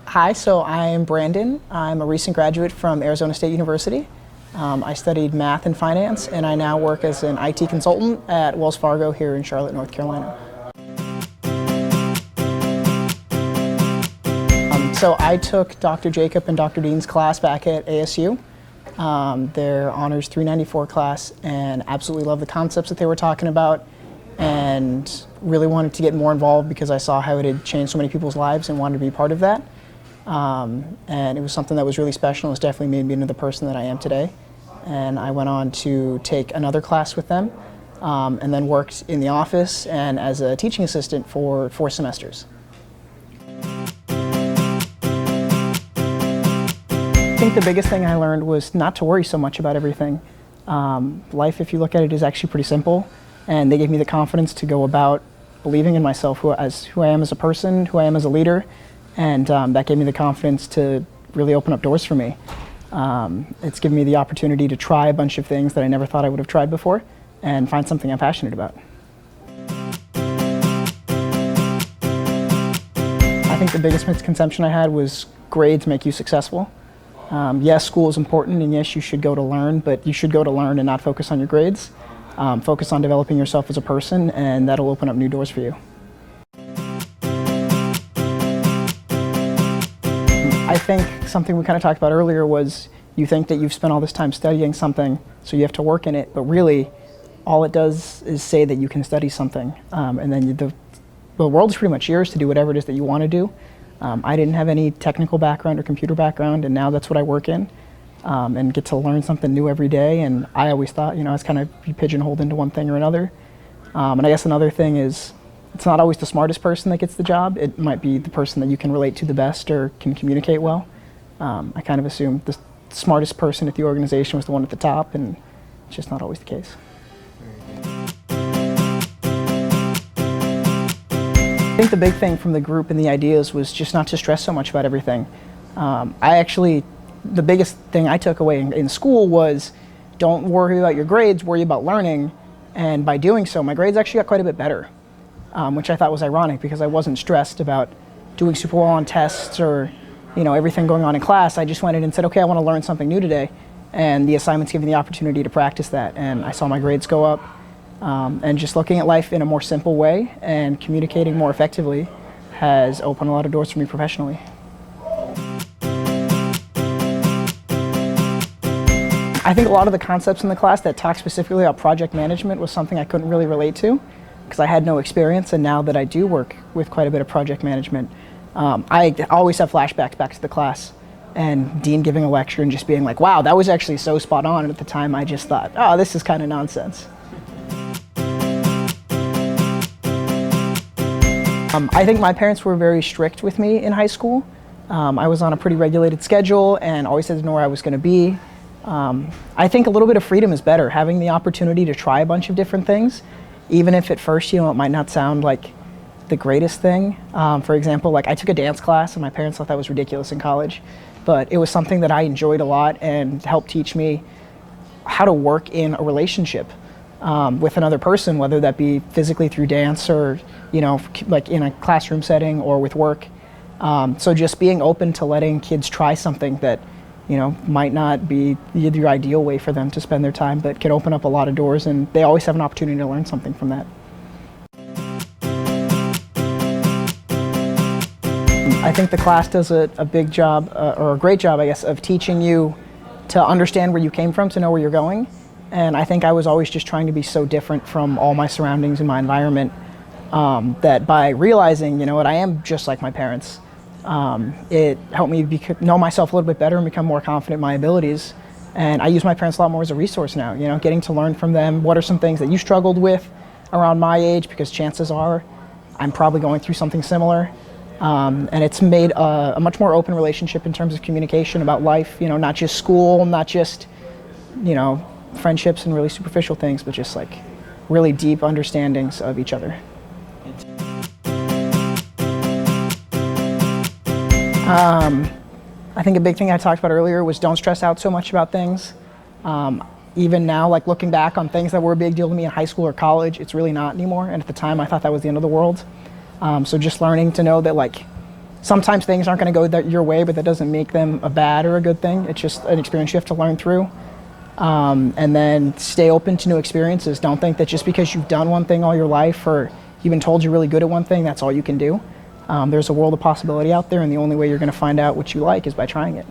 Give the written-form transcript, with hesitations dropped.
Hi, so I'm Brandon. I'm a recent graduate from Arizona State University. I studied math and finance, and I now work as an IT consultant at Wells Fargo here in Charlotte, North Carolina. So I took Dr. Jacob and Dr. Dean's class back at ASU, their Honors 394 class, and absolutely loved the concepts that they were talking about, and really wanted to get more involved because I saw how it had changed so many people's lives and wanted to be part of that. And it was something that was really special. It's definitely made me into the person that I am today. And I went on to take another class with them, and then worked in the office and as a teaching assistant for 4 semesters. I think the biggest thing I learned was not to worry so much about everything. Life, if you look at it, is actually pretty simple, and they gave me the confidence to go about believing in myself, who I am as a person, who I am as a leader, and that gave me the confidence to really open up doors for me. It's given me the opportunity to try a bunch of things that I never thought I would have tried before and find something I'm passionate about. I think the biggest misconception I had was grades make you successful. Yes, school is important, and yes, you should go to learn, but you should go to learn and not focus on your grades. Focus on developing yourself as a person, and that'll open up new doors for you. I think something we kind of talked about earlier was you think that you've spent all this time studying something, so you have to work in it, but really all it does is say that you can study something, and then the world is pretty much yours to do whatever it is that you want to do. I didn't have any technical background or computer background, and now that's what I work in, and get to learn something new every day. And I always thought, I was kind of pigeonholed into one thing or another. And I guess another thing is, it's not always the smartest person that gets the job. It might be the person that you can relate to the best or can communicate well. I kind of assumed the smartest person at the organization was the one at the top, and it's just not always the case. I think the big thing from the group and the ideas was just not to stress so much about everything. The biggest thing I took away in school was don't worry about your grades, worry about learning. And by doing so, my grades actually got quite a bit better, which I thought was ironic because I wasn't stressed about doing super well on tests or everything going on in class. I just went in and said, okay, I want to learn something new today. And the assignments gave me the opportunity to practice that. And I saw my grades go up. And just looking at life in a more simple way and communicating more effectively has opened a lot of doors for me professionally. I think a lot of the concepts in the class that talk specifically about project management was something I couldn't really relate to because I had no experience, and now that I do work with quite a bit of project management, I always have flashbacks back to the class and Dean giving a lecture and just being like, wow, that was actually so spot on, and at the time I just thought, oh, this is kind of nonsense. I think my parents were very strict with me in high school. I was on a pretty regulated schedule and always had to know where I was going to be. I think a little bit of freedom is better, having the opportunity to try a bunch of different things, even if at first, it might not sound like the greatest thing. For example, I took a dance class and my parents thought that was ridiculous in college, but it was something that I enjoyed a lot and helped teach me how to work in a relationship with another person, whether that be physically through dance or, in a classroom setting or with work. So just being open to letting kids try something that, might not be the ideal way for them to spend their time, but can open up a lot of doors, and they always have an opportunity to learn something from that. I think the class does a big job, or a great job, I guess, of teaching you to understand where you came from, to know where you're going. And I think I was always just trying to be so different from all my surroundings and my environment that by realizing, I am just like my parents, it helped me know myself a little bit better and become more confident in my abilities. And I use my parents a lot more as a resource now, getting to learn from them. What are some things that you struggled with around my age? Because chances are I'm probably going through something similar. And it's made a much more open relationship in terms of communication about life, not just school, not just, friendships and really superficial things, but just really deep understandings of each other. I think a big thing I talked about earlier was don't stress out so much about things. Even now, looking back on things that were a big deal to me in high school or college, it's really not anymore. And at the time, I thought that was the end of the world. So just learning to know that sometimes things aren't going to go your way, but that doesn't make them a bad or a good thing. It's just an experience you have to learn through. And then stay open to new experiences. Don't think that just because you've done one thing all your life or you've been told you're really good at one thing, that's all you can do. There's a world of possibility out there, and the only way you're going to find out what you like is by trying it.